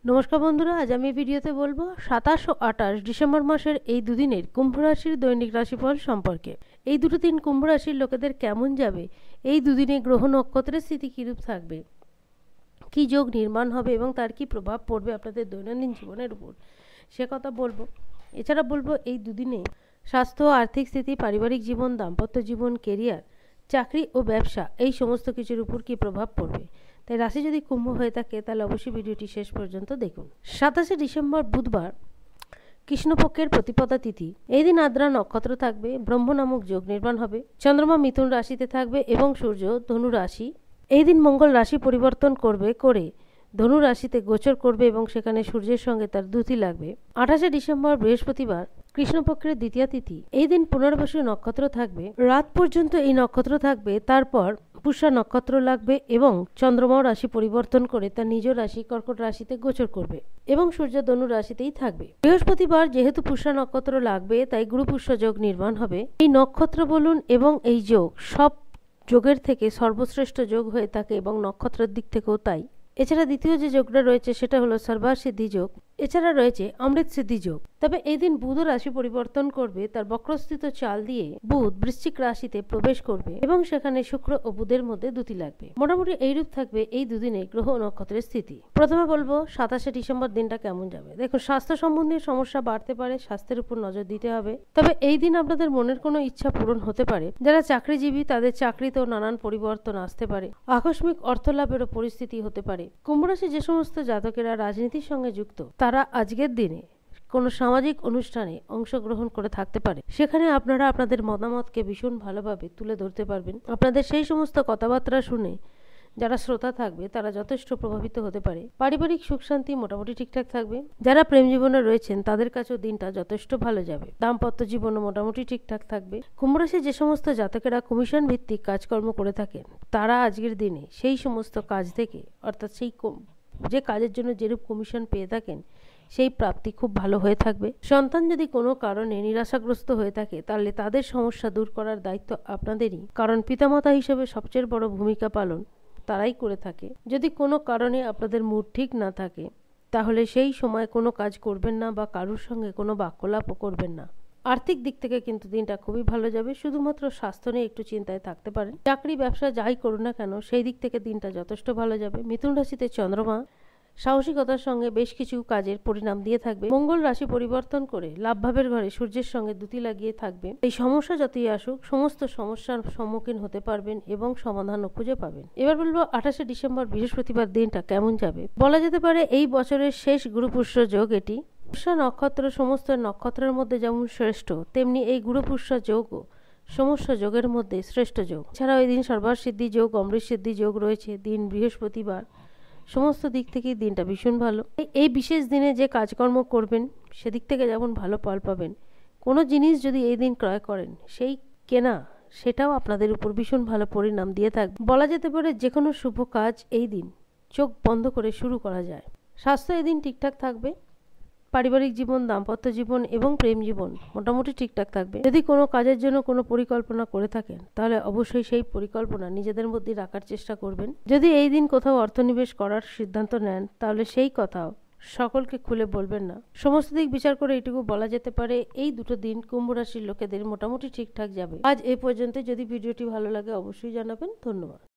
নমস্কার বন্ধুরা, আজ আমি ভিডিওতে বলবো 27 ও 28 ডিসেম্বর মাসের এই দুদিনের কুম্ভ রাশির দৈনিক রাশিফল সম্পর্কে। এই দুটো দিন কুম্ভ রাশির লোকেদের কেমন যাবে, এই দুদিনে গ্রহ নক্ষত্রের স্থিতি কিরূপ থাকবে, কি যোগ নির্মাণ হবে এবং তার কি প্রভাব পড়বে আপনাদের দৈনন্দিন জীবনের উপর, সে কথা বলবো। এছাড়া বলবো এই দুদিনে স্বাস্থ্য, আর্থিক স্থিতি, পারিবারিক জীবন, দাম্পত্য জীবন, কেরিয়ার, চাকরি ও ব্যবসা এই সমস্ত কিছুর উপর কি প্রভাব পড়বে। তাই রাশি যদি কুম্ভ হয়ে থাকে তাহলে অবশ্যই ভিডিওটি শেষ পর্যন্ত দেখুন। 27 ডিসেম্বর বুধবার কৃষ্ণপক্ষের প্রতিপদা তিথি। এই দিন আদ্রা নক্ষত্র থাকবে, ব্রহ্ম নামক যোগ নির্মাণ হবে, চন্দ্রমা মিথুন রাশিতে থাকবে এবং সূর্য ধনু রাশি। এই দিন মঙ্গল রাশি পরিবর্তন করে ধনু রাশিতে গোচর করবে এবং সেখানে সূর্যের সঙ্গে তার দ্যুতি লাগবে। 28 ডিসেম্বর বৃহস্পতিবার কৃষ্ণপক্ষের দ্বিতীয়া তিথি। এই দিন পুনর্বসু নক্ষত্র থাকবে, রাত পর্যন্ত এই নক্ষত্র থাকবে, তারপর পুষ্যা নক্ষত্র লাগবে এবং চন্দ্রমা রাশি পরিবর্তন করে তার নিজ রাশি কর্কট রাশিতে গোচর করবে এবং সূর্য ধনু রাশিতেই থাকবে। বৃহস্পতিবার যেহেতু পুষ্যা নক্ষত্র লাগবে তাই গুরু পুষ্য যোগ নির্মাণ হবে। এই নক্ষত্র বলুন এবং এই যোগ সব যোগের থেকে সর্বশ্রেষ্ঠ যোগ হয়ে থাকে এবং নক্ষত্রের দিক থেকেও তাই। এছাড়া দ্বিতীয় যে যোগটা রয়েছে সেটা হলো সর্বাসিদ্ধি যোগ, এছাড়া রয়েছে অমৃত সিদ্ধি যোগ। তবে এই দিন বুধ রাশি পরিবর্তন করবে, তার বক্রস্থিত চাল দিয়ে বুধ বৃশ্চিক রাশিতে প্রবেশ করবে এবং সেখানে শুক্র ও বুধের মধ্যে দ্যুতি লাগবে। মোটামুটি এইরূপ থাকবে এই দুদিনে গ্রহ ও নক্ষত্রের স্থিতি। প্রথমে বলবো 27 ডিসেম্বর দিনটা কেমন যাবে। দেখুন, স্বাস্থ্য সম্বন্ধীয় সমস্যা বাড়তে পারে, স্বাস্থ্যের উপর নজর দিতে হবে। তবে এই দিন আপনাদের মনের কোনো ইচ্ছা পূরণ হতে পারে। যারা চাকরিজীবী তাদের চাকরিতেও নানান পরিবর্তন আসতে পারে, আকস্মিক অর্থ লাভেরও পরিস্থিতি হতে পারে। কুম্ভ রাশি যে সমস্ত জাতকেরা রাজনীতির সঙ্গে যুক্ত তারা আজকের দিনে কোনো সামাজিক অনুষ্ঠানে অংশগ্রহণ করে থাকতে পারে, সেখানে আপনারা আপনাদের মতামতকে ভীষণ ভালোভাবে তুলে ধরতে পারবেন। আপনাদের সেই সমস্ত কথাবার্তা শুনে যারা শ্রোতা থাকবে তারা যথেষ্ট প্রভাবিত হতে পারে। পারিবারিক সুখ শান্তি মোটামুটি ঠিকঠাক থাকবে। যারা প্রেম জীবনে রয়েছেন তাদের কাছেও দিনটা যথেষ্ট ভালো যাবে। দাম্পত্য জীবনও মোটামুটি ঠিকঠাক থাকবে। কুম্ভ রাশি যে সমস্ত জাতকেরা কমিশন ভিত্তিক কাজকর্ম করে থাকেন তারা আজকের দিনে সেই সমস্ত কাজ থেকে, অর্থাৎ সেই যে কাজের জন্য যেরূপ কমিশন পেয়ে থাকেন সেই প্রাপ্তি খুব ভালো হয়ে থাকবে। সন্তান যদি কোনো কারণে নিরাশাগ্রস্ত হয়ে থাকে তাহলে তাদের সমস্যা দূর করার দায়িত্ব আপনাদেরই, কারণ পিতামাতা হিসেবে সবচেয়ে বড় ভূমিকা পালন তারাই করে থাকে। যদি কোনো কারণে আপনাদের মুড ঠিক না থাকে তাহলে সেই সময় কোনো কাজ করবেন না বা কারুর সঙ্গে কোনো বাক্যলাপও করবেন না। আর্থিক দিক থেকে কিন্তু দিনটা খুবই ভালো যাবে, শুধুমাত্র স্বাস্থ্য নিয়ে একটু চিন্তায় থাকতে পারেন। চাকরি ব্যবসা যাই করুন না কেন সেই দিক থেকে দিনটা যথেষ্ট ভালো যাবে। মিথুন রাশিতে চন্দ্রমা সাহসিকতার সঙ্গে বেশ কিছু কাজের পরিণাম দিয়ে থাকবে। মঙ্গল রাশি পরিবর্তন করে লাভভাবের ঘরে সূর্যের সঙ্গে দ্যুতি লাগিয়ে থাকবে। এই সমস্যা যতই আসুক সমস্ত সমস্যার সম্মুখীন হতে পারবেন এবং সমাধানও খুঁজে পাবেন। এবার বলবো 28 ডিসেম্বর বৃহস্পতিবার দিনটা কেমন যাবে। বলা যেতে পারে এই বছরের শেষ গুরু পুষ্য যোগ এটি। পুষ্যা নক্ষত্র সমস্ত নক্ষত্রের মধ্যে যেমন শ্রেষ্ঠ, তেমনি এই গুরু পুষ্য যোগও সমস্ত যোগের মধ্যে শ্রেষ্ঠ যোগ। এছাড়াও এই দিন সর্বাসিদ্ধি যোগ, অমৃত সিদ্ধি যোগ রয়েছে। দিন বৃহস্পতিবার, সমস্ত দিক থেকেই দিনটা ভীষণ ভালো। এই বিশেষ দিনে যে কাজকর্ম করবেন সেদিক থেকে যেমন ভালো ফল পাবেন, কোনো জিনিস যদি এই দিন ক্রয় করেন সেই কেনা সেটাও আপনাদের উপর ভীষণ ভালো পরিণাম দিয়ে থাকবে। বলা যেতে পারে যে কোনো শুভ কাজ এই দিন চোখ বন্ধ করে শুরু করা যায়। স্বাস্থ্য এই দিন ঠিকঠাক থাকবে। পারিবারিক জীবন, দাম্পত্য জীবন এবং প্রেম জীবন মোটামুটি ঠিকঠাক থাকবে। যদি কোনো কাজের জন্য কোনো পরিকল্পনা করে থাকেন তাহলে অবশ্যই সেই পরিকল্পনা নিজেদের মধ্যে রাখার চেষ্টা করবেন। যদি এই দিন কোথাও অর্থনিবেশ করার সিদ্ধান্ত নেন তাহলে সেই কথাও সকলকে খুলে বলবেন না। সমস্ত দিক বিচার করে এইটুকু বলা যেতে পারে এই দুটো দিন কুম্ভ রাশির লোকেদের মোটামুটি ঠিকঠাক যাবে। আজ এই পর্যন্ত। যদি ভিডিওটি ভালো লাগে অবশ্যই জানাবেন। ধন্যবাদ।